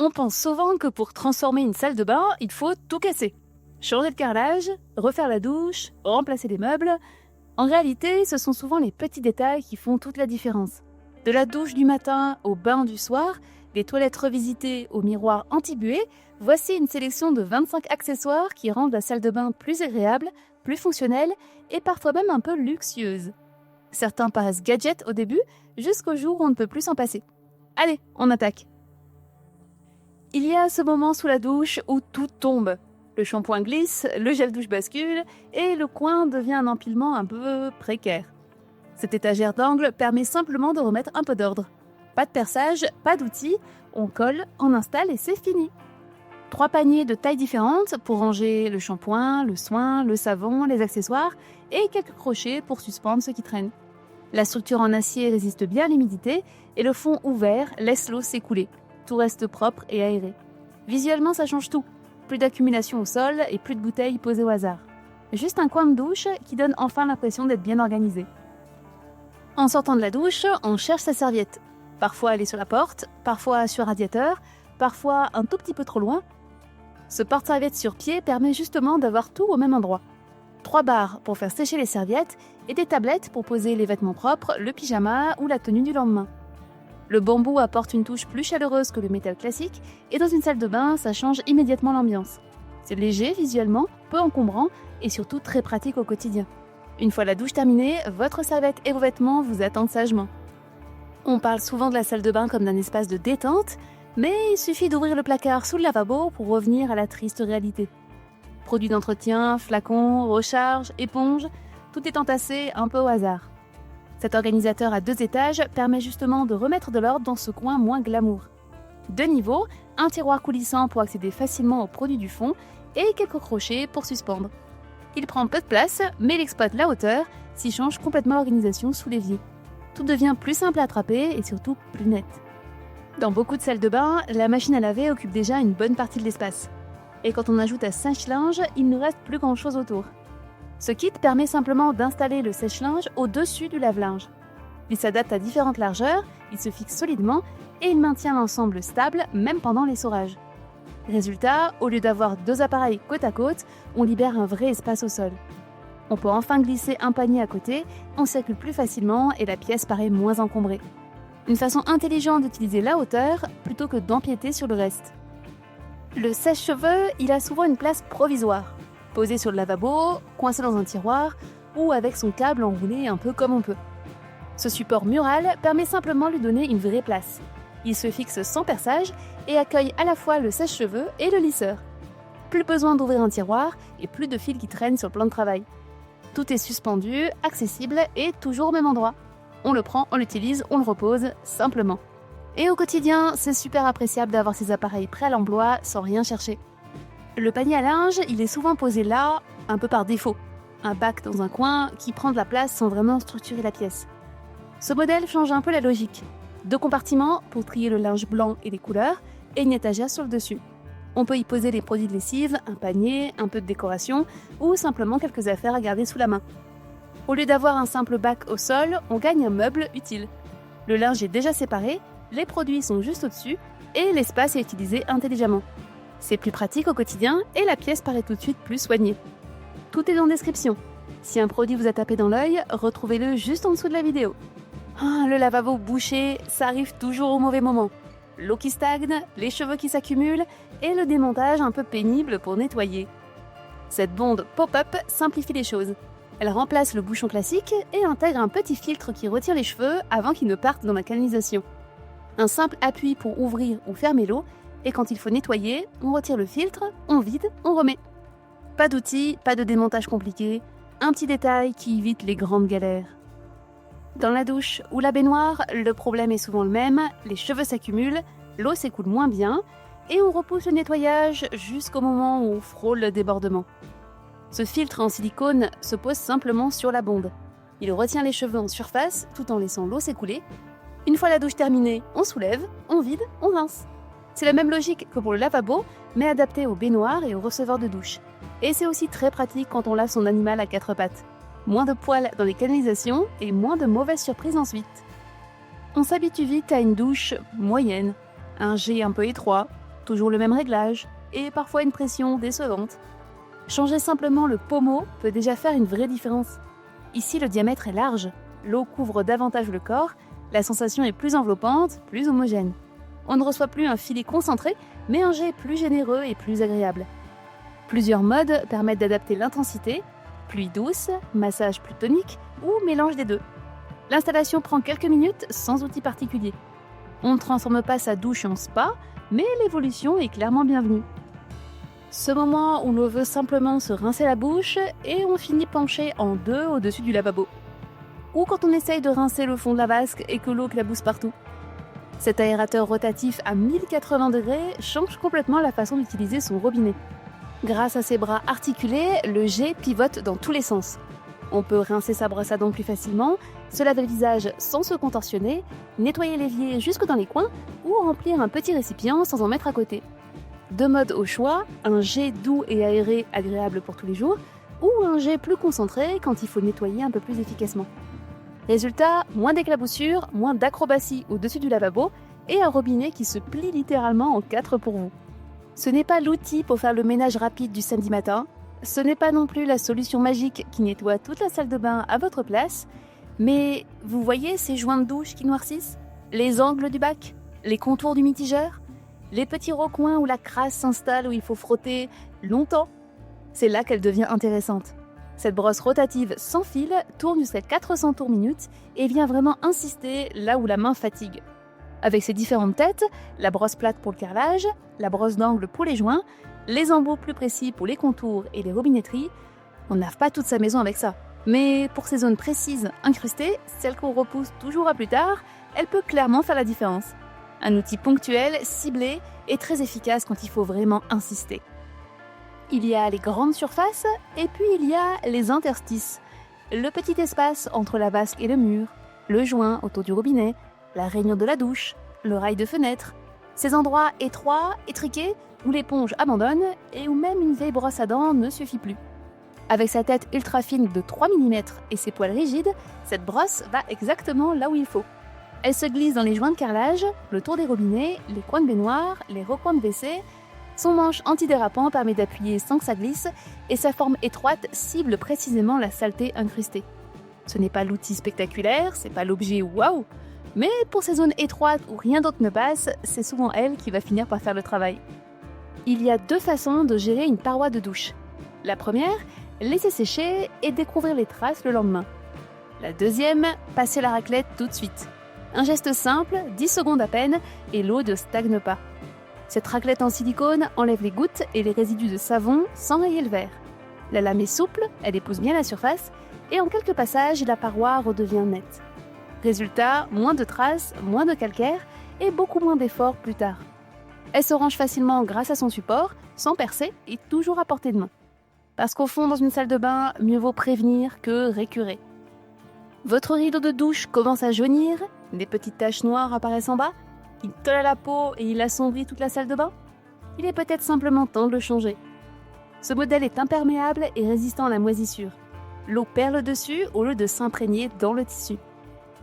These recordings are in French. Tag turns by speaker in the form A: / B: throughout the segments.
A: On pense souvent que pour transformer une salle de bain, il faut tout casser. Changer le carrelage, refaire la douche, remplacer les meubles. En réalité, ce sont souvent les petits détails qui font toute la différence. De la douche du matin au bain du soir, des toilettes revisitées au miroir anti-buée, voici une sélection de 25 accessoires qui rendent la salle de bain plus agréable, plus fonctionnelle et parfois même un peu luxueuse. Certains paraissent gadgets au début, jusqu'au jour où on ne peut plus s'en passer. Allez, on attaque! Il y a ce moment sous la douche où tout tombe. Le shampoing glisse, le gel douche bascule et le coin devient un empilement un peu précaire. Cette étagère d'angle permet simplement de remettre un peu d'ordre. Pas de perçage, pas d'outils, on colle, on installe et c'est fini. 3 paniers de tailles différentes pour ranger le shampoing, le soin, le savon, les accessoires et quelques crochets pour suspendre ce qui traîne. La structure en acier résiste bien à l'humidité et le fond ouvert laisse l'eau s'écouler. Tout reste propre et aéré. Visuellement, ça change tout. Plus d'accumulation au sol et plus de bouteilles posées au hasard. Juste un coin de douche qui donne enfin l'impression d'être bien organisé. En sortant de la douche, on cherche sa serviette. Parfois elle est sur la porte, parfois sur un radiateur, parfois un tout petit peu trop loin. Ce porte-serviette sur pied permet justement d'avoir tout au même endroit. 3 barres pour faire sécher les serviettes et des tablettes pour poser les vêtements propres, le pyjama ou la tenue du lendemain. Le bambou apporte une touche plus chaleureuse que le métal classique et dans une salle de bain, ça change immédiatement l'ambiance. C'est léger visuellement, peu encombrant et surtout très pratique au quotidien. Une fois la douche terminée, votre serviette et vos vêtements vous attendent sagement. On parle souvent de la salle de bain comme d'un espace de détente, mais il suffit d'ouvrir le placard sous le lavabo pour revenir à la triste réalité. Produits d'entretien, flacons, recharge, éponges, tout est entassé un peu au hasard. Cet organisateur à 2 étages permet justement de remettre de l'ordre dans ce coin moins glamour. 2 niveaux, un tiroir coulissant pour accéder facilement aux produits du fond et quelques crochets pour suspendre. Il prend peu de place, mais il exploite la hauteur, s'y change complètement l'organisation sous l'évier. Tout devient plus simple à attraper et surtout plus net. Dans beaucoup de salles de bain, la machine à laver occupe déjà une bonne partie de l'espace. Et quand on ajoute un sèche-linge, il ne reste plus grand-chose autour. Ce kit permet simplement d'installer le sèche-linge au-dessus du lave-linge. Il s'adapte à différentes largeurs, il se fixe solidement et il maintient l'ensemble stable même pendant l'essorage. Résultat, au lieu d'avoir 2 appareils côte à côte, on libère un vrai espace au sol. On peut enfin glisser un panier à côté, on circule plus facilement et la pièce paraît moins encombrée. Une façon intelligente d'utiliser la hauteur plutôt que d'empiéter sur le reste. Le sèche-cheveux, il a souvent une place provisoire. Posé sur le lavabo, coincé dans un tiroir ou avec son câble enroulé un peu comme on peut. Ce support mural permet simplement de lui donner une vraie place. Il se fixe sans perçage et accueille à la fois le sèche-cheveux et le lisseur. Plus besoin d'ouvrir un tiroir et plus de fils qui traînent sur le plan de travail. Tout est suspendu, accessible et toujours au même endroit. On le prend, on l'utilise, on le repose, simplement. Et au quotidien, c'est super appréciable d'avoir ces appareils prêts à l'emploi sans rien chercher. Le panier à linge, il est souvent posé là, un peu par défaut. Un bac dans un coin qui prend de la place sans vraiment structurer la pièce. Ce modèle change un peu la logique. 2 compartiments pour trier le linge blanc et les couleurs, et une étagère sur le dessus. On peut y poser les produits de lessive, un panier, un peu de décoration, ou simplement quelques affaires à garder sous la main. Au lieu d'avoir un simple bac au sol, on gagne un meuble utile. Le linge est déjà séparé, les produits sont juste au-dessus, et l'espace est utilisé intelligemment. C'est plus pratique au quotidien et la pièce paraît tout de suite plus soignée. Tout est dans la description. Si un produit vous a tapé dans l'œil, retrouvez-le juste en dessous de la vidéo. Le lavabo bouché, ça arrive toujours au mauvais moment. L'eau qui stagne, les cheveux qui s'accumulent et le démontage un peu pénible pour nettoyer. Cette bonde pop-up simplifie les choses. Elle remplace le bouchon classique et intègre un petit filtre qui retire les cheveux avant qu'ils ne partent dans la canalisation. Un simple appui pour ouvrir ou fermer l'eau. Et quand il faut nettoyer, on retire le filtre, on vide, on remet. Pas d'outils, pas de démontage compliqué, un petit détail qui évite les grandes galères. Dans la douche ou la baignoire, le problème est souvent le même, les cheveux s'accumulent, l'eau s'écoule moins bien et on repousse le nettoyage jusqu'au moment où on frôle le débordement. Ce filtre en silicone se pose simplement sur la bonde. Il retient les cheveux en surface tout en laissant l'eau s'écouler. Une fois la douche terminée, on soulève, on vide, on rince. C'est la même logique que pour le lavabo, mais adapté aux baignoires et aux receveurs de douche. Et c'est aussi très pratique quand on lave son animal à 4 pattes. Moins de poils dans les canalisations et moins de mauvaises surprises ensuite. On s'habitue vite à une douche moyenne, un jet un peu étroit, toujours le même réglage, et parfois une pression décevante. Changer simplement le pommeau peut déjà faire une vraie différence. Ici, le diamètre est large, l'eau couvre davantage le corps, la sensation est plus enveloppante, plus homogène. On ne reçoit plus un filet concentré, mais un jet plus généreux et plus agréable. Plusieurs modes permettent d'adapter l'intensité, pluie douce, massage plus tonique ou mélange des deux. L'installation prend quelques minutes sans outil particulier. On ne transforme pas sa douche en spa, mais l'évolution est clairement bienvenue. Ce moment où l'on veut simplement se rincer la bouche et on finit penché en deux au-dessus du lavabo. Ou quand on essaye de rincer le fond de la vasque et que l'eau clabousse partout. Cet aérateur rotatif à 1080 degrés change complètement la façon d'utiliser son robinet. Grâce à ses bras articulés, le jet pivote dans tous les sens. On peut rincer sa brosse à dents plus facilement, se laver le visage sans se contorsionner, nettoyer l'évier jusque dans les coins ou remplir un petit récipient sans en mettre à côté. Deux modes au choix, un jet doux et aéré agréable pour tous les jours ou un jet plus concentré quand il faut nettoyer un peu plus efficacement. Résultat, moins d'éclaboussures, moins d'acrobaties au-dessus du lavabo et un robinet qui se plie littéralement en quatre pour vous. Ce n'est pas l'outil pour faire le ménage rapide du samedi matin, ce n'est pas non plus la solution magique qui nettoie toute la salle de bain à votre place, mais vous voyez ces joints de douche qui noircissent? Les angles du bac? Les contours du mitigeur? Les petits recoins où la crasse s'installe où il faut frotter longtemps? C'est là qu'elle devient intéressante. Cette brosse rotative sans fil tourne jusqu'à 400 tours minute et vient vraiment insister là où la main fatigue. Avec ses différentes têtes, la brosse plate pour le carrelage, la brosse d'angle pour les joints, les embouts plus précis pour les contours et les robinetteries, on ne lave pas toute sa maison avec ça. Mais pour ces zones précises incrustées, celles qu'on repousse toujours à plus tard, elle peut clairement faire la différence. Un outil ponctuel, ciblé et très efficace quand il faut vraiment insister. Il y a les grandes surfaces et puis il y a les interstices. Le petit espace entre la vasque et le mur, le joint autour du robinet, la rainure de la douche, le rail de fenêtre. Ces endroits étroits, étriqués, où l'éponge abandonne et où même une vieille brosse à dents ne suffit plus. Avec sa tête ultra fine de 3 mm et ses poils rigides, cette brosse va exactement là où il faut. Elle se glisse dans les joints de carrelage, le tour des robinets, les coins de baignoire, les recoins de WC. Son manche antidérapant permet d'appuyer sans que ça glisse et sa forme étroite cible précisément la saleté incrustée. Ce n'est pas l'outil spectaculaire, c'est pas l'objet waouh, mais pour ces zones étroites où rien d'autre ne passe, c'est souvent elle qui va finir par faire le travail. Il y a deux façons de gérer une paroi de douche. La première, laisser sécher et découvrir les traces le lendemain. La deuxième, passer la raclette tout de suite. Un geste simple, 10 secondes à peine, et l'eau ne stagne pas. Cette raclette en silicone enlève les gouttes et les résidus de savon sans rayer le verre. La lame est souple, elle épouse bien la surface, et en quelques passages, la paroi redevient nette. Résultat, moins de traces, moins de calcaire, et beaucoup moins d'efforts plus tard. Elle se range facilement grâce à son support, sans percer et toujours à portée de main. Parce qu'au fond, dans une salle de bain, mieux vaut prévenir que récurer. Votre rideau de douche commence à jaunir, des petites taches noires apparaissent en bas, il colle à la peau et il assombrit toute la salle de bain. Il est peut-être simplement temps de le changer. Ce modèle est imperméable et résistant à la moisissure. L'eau perle dessus au lieu de s'imprégner dans le tissu.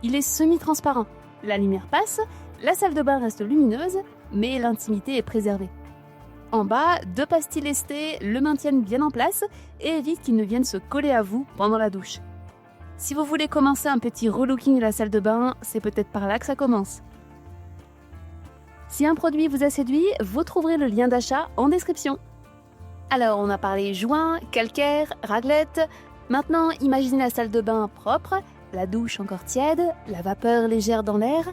A: Il est semi-transparent. La lumière passe, la salle de bain reste lumineuse, mais l'intimité est préservée. En bas, 2 pastilles lestées le maintiennent bien en place et évitent qu'il ne vienne se coller à vous pendant la douche. Si vous voulez commencer un petit relooking de la salle de bain, c'est peut-être par là que ça commence. Si un produit vous a séduit, vous trouverez le lien d'achat en description. Alors, on a parlé joints, calcaire, raclette. Maintenant, imaginez la salle de bain propre, la douche encore tiède, la vapeur légère dans l'air.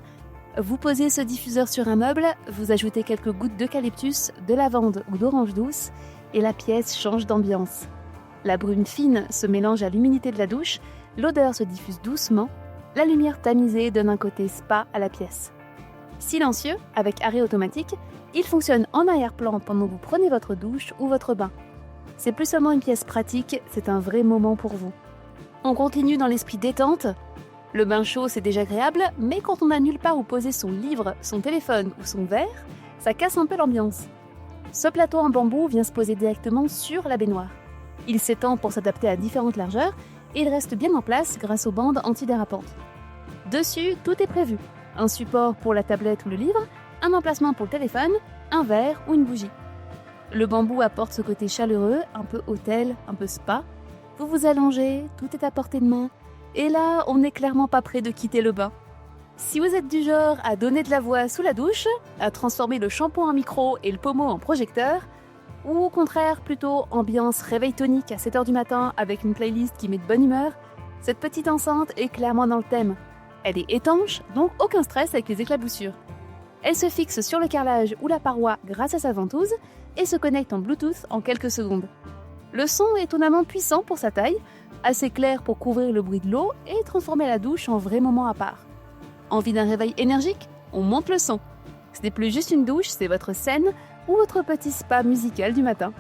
A: Vous posez ce diffuseur sur un meuble, vous ajoutez quelques gouttes d'eucalyptus, de lavande ou d'orange douce, et la pièce change d'ambiance. La brume fine se mélange à l'humidité de la douche, l'odeur se diffuse doucement, la lumière tamisée donne un côté spa à la pièce. Silencieux, avec arrêt automatique, il fonctionne en arrière-plan pendant que vous prenez votre douche ou votre bain. C'est plus seulement une pièce pratique, c'est un vrai moment pour vous. On continue dans l'esprit détente. Le bain chaud, c'est déjà agréable, mais quand on n'a nulle part où poser son livre, son téléphone ou son verre, ça casse un peu l'ambiance. Ce plateau en bambou vient se poser directement sur la baignoire. Il s'étend pour s'adapter à différentes largeurs et il reste bien en place grâce aux bandes antidérapantes. Dessus, tout est prévu. Un support pour la tablette ou le livre, un emplacement pour le téléphone, un verre ou une bougie. Le bambou apporte ce côté chaleureux, un peu hôtel, un peu spa. Vous vous allongez, tout est à portée de main, et là, on n'est clairement pas prêt de quitter le bain. Si vous êtes du genre à donner de la voix sous la douche, à transformer le shampoing en micro et le pommeau en projecteur, ou au contraire plutôt ambiance réveil tonique à 7h du matin avec une playlist qui met de bonne humeur, cette petite enceinte est clairement dans le thème. Elle est étanche, donc aucun stress avec les éclaboussures. Elle se fixe sur le carrelage ou la paroi grâce à sa ventouse et se connecte en Bluetooth en quelques secondes. Le son est étonnamment puissant pour sa taille, assez clair pour couvrir le bruit de l'eau et transformer la douche en vrai moment à part. Envie d'un réveil énergique? On monte le son. Ce n'est plus juste une douche, c'est votre scène ou votre petit spa musical du matin.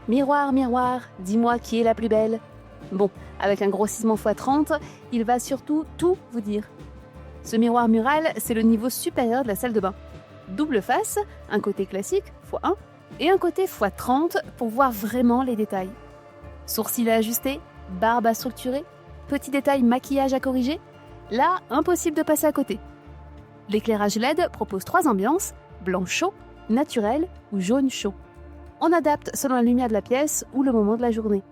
A: Miroir, miroir, dis-moi qui est la plus belle. Bon, avec un grossissement x30, il va surtout tout vous dire. Ce miroir mural, c'est le niveau supérieur de la salle de bain. Double face, un côté classique, x1, et un côté x30 pour voir vraiment les détails. Sourcils à ajuster, barbe à structurer, petits détails maquillage à corriger. Là, impossible de passer à côté. L'éclairage LED propose 3 ambiances, blanc chaud, naturel ou jaune chaud. On adapte selon la lumière de la pièce ou le moment de la journée.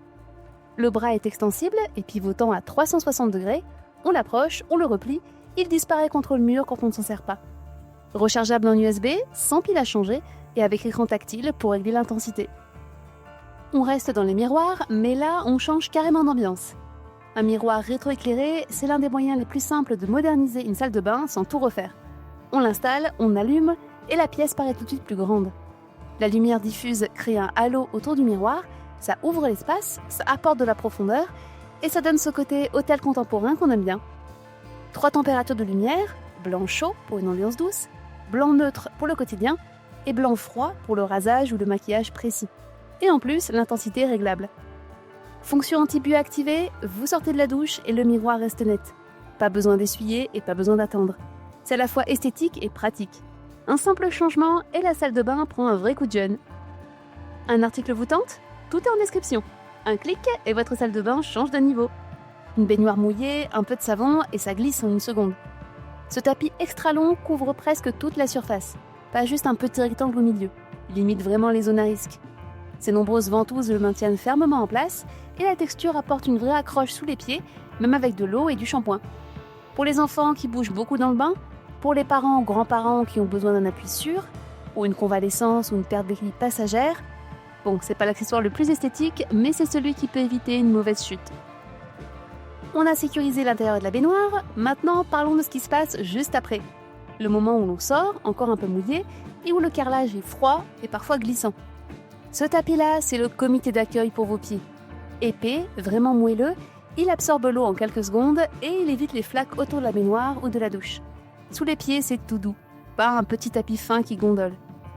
A: Le bras est extensible et pivotant à 360 degrés, on l'approche, on le replie, il disparaît contre le mur quand on ne s'en sert pas. Rechargeable en USB, sans pile à changer et avec écran tactile pour régler l'intensité. On reste dans les miroirs, mais là on change carrément d'ambiance. Un miroir rétroéclairé, c'est l'un des moyens les plus simples de moderniser une salle de bain sans tout refaire. On l'installe, on allume et la pièce paraît tout de suite plus grande. La lumière diffuse crée un halo autour du miroir, ça ouvre l'espace, ça apporte de la profondeur et ça donne ce côté hôtel contemporain qu'on aime bien. 3 températures de lumière, blanc chaud pour une ambiance douce, blanc neutre pour le quotidien et blanc froid pour le rasage ou le maquillage précis. Et en plus, l'intensité est réglable. Fonction anti-buée activée, vous sortez de la douche et le miroir reste net. Pas besoin d'essuyer et pas besoin d'attendre. C'est à la fois esthétique et pratique. Un simple changement et la salle de bain prend un vrai coup de jeune. Un article vous tente? Tout est en description. Un clic et votre salle de bain change de niveau. Une baignoire mouillée, un peu de savon et ça glisse en une seconde. Ce tapis extra long couvre presque toute la surface, pas juste un petit rectangle au milieu. Il limite vraiment les zones à risque. Ces nombreuses ventouses le maintiennent fermement en place et la texture apporte une vraie accroche sous les pieds, même avec de l'eau et du shampoing. Pour les enfants qui bougent beaucoup dans le bain, pour les parents ou grands-parents qui ont besoin d'un appui sûr, ou une convalescence ou une perte d'équilibre passagère, bon, c'est pas l'accessoire le plus esthétique, mais c'est celui qui peut éviter une mauvaise chute. On a sécurisé l'intérieur de la baignoire, maintenant parlons de ce qui se passe juste après. Le moment où l'on sort, encore un peu mouillé, et où le carrelage est froid et parfois glissant. Ce tapis-là, c'est le comité d'accueil pour vos pieds. Épais, vraiment moelleux, il absorbe l'eau en quelques secondes et il évite les flaques autour de la baignoire ou de la douche. Sous les pieds, c'est tout doux, pas un petit tapis fin qui gondole.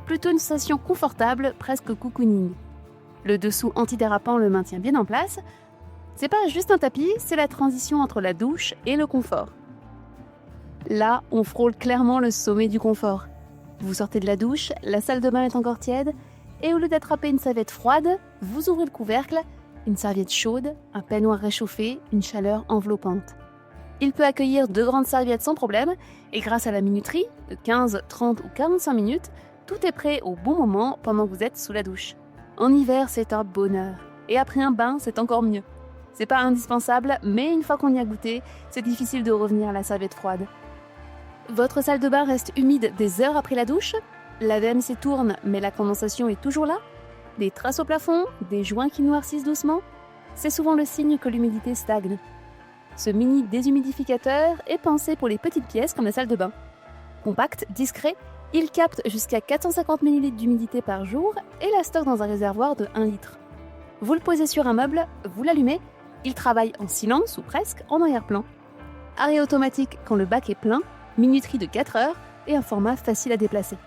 A: Plutôt une sensation confortable, presque cocooning. Le dessous antidérapant le maintient bien en place. C'est pas juste un tapis, c'est la transition entre la douche et le confort. Là, on frôle clairement le sommet du confort. Vous sortez de la douche, la salle de bain est encore tiède, et au lieu d'attraper une serviette froide, vous ouvrez le couvercle, une serviette chaude, un peignoir réchauffé, une chaleur enveloppante. Il peut accueillir 2 grandes serviettes sans problème, et grâce à la minuterie, de 15, 30 ou 45 minutes, tout est prêt au bon moment pendant que vous êtes sous la douche. En hiver, c'est un bonheur, et après un bain, c'est encore mieux. C'est pas indispensable, mais une fois qu'on y a goûté, c'est difficile de revenir à la serviette froide. Votre salle de bain reste humide des heures après la douche? La VMC tourne, mais la condensation est toujours là? Des traces au plafond? Des joints qui noircissent doucement? C'est souvent le signe que l'humidité stagne. Ce mini déshumidificateur est pensé pour les petites pièces comme la salle de bain. Compact, discret, il capte jusqu'à 450 ml d'humidité par jour et la stocke dans un réservoir de 1 litre. Vous le posez sur un meuble, vous l'allumez, il travaille en silence ou presque en arrière-plan. Arrêt automatique quand le bac est plein, minuterie de 4 heures et un format facile à déplacer.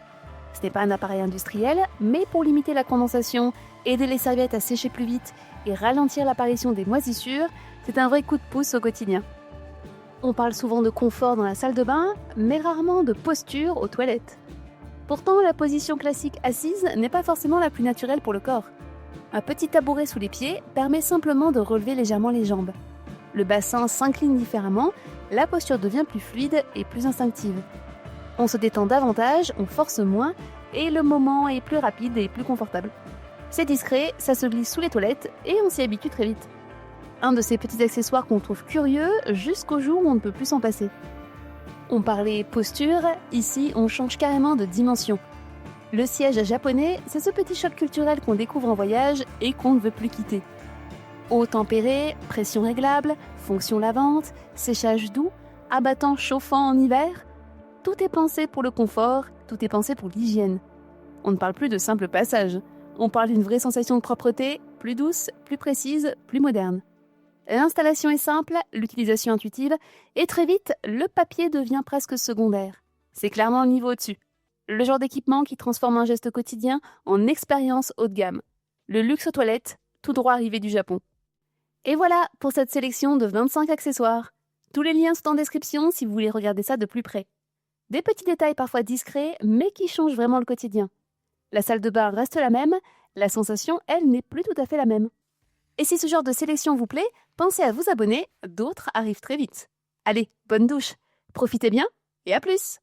A: Ce n'est pas un appareil industriel, mais pour limiter la condensation, aider les serviettes à sécher plus vite et ralentir l'apparition des moisissures, c'est un vrai coup de pouce au quotidien. On parle souvent de confort dans la salle de bain, mais rarement de posture aux toilettes. Pourtant, la position classique assise n'est pas forcément la plus naturelle pour le corps. Un petit tabouret sous les pieds permet simplement de relever légèrement les jambes. Le bassin s'incline différemment, la posture devient plus fluide et plus instinctive. On se détend davantage, on force moins, et le moment est plus rapide et plus confortable. C'est discret, ça se glisse sous les toilettes et on s'y habitue très vite. Un de ces petits accessoires qu'on trouve curieux jusqu'au jour où on ne peut plus s'en passer. On parlait posture, ici on change carrément de dimension. Le siège japonais, c'est ce petit choc culturel qu'on découvre en voyage et qu'on ne veut plus quitter. Eau tempérée, pression réglable, fonction lavante, séchage doux, abattant chauffant en hiver. Tout est pensé pour le confort, tout est pensé pour l'hygiène. On ne parle plus de simple passage, on parle d'une vraie sensation de propreté, plus douce, plus précise, plus moderne. L'installation est simple, l'utilisation intuitive, et très vite, le papier devient presque secondaire. C'est clairement le niveau au-dessus. Le genre d'équipement qui transforme un geste quotidien en expérience haut de gamme. Le luxe aux toilettes, tout droit arrivé du Japon. Et voilà pour cette sélection de 25 accessoires. Tous les liens sont en description si vous voulez regarder ça de plus près. Des petits détails parfois discrets, mais qui changent vraiment le quotidien. La salle de bain reste la même, la sensation, elle, n'est plus tout à fait la même. Et si ce genre de sélection vous plaît, pensez à vous abonner, d'autres arrivent très vite. Allez, bonne douche, profitez bien et à plus!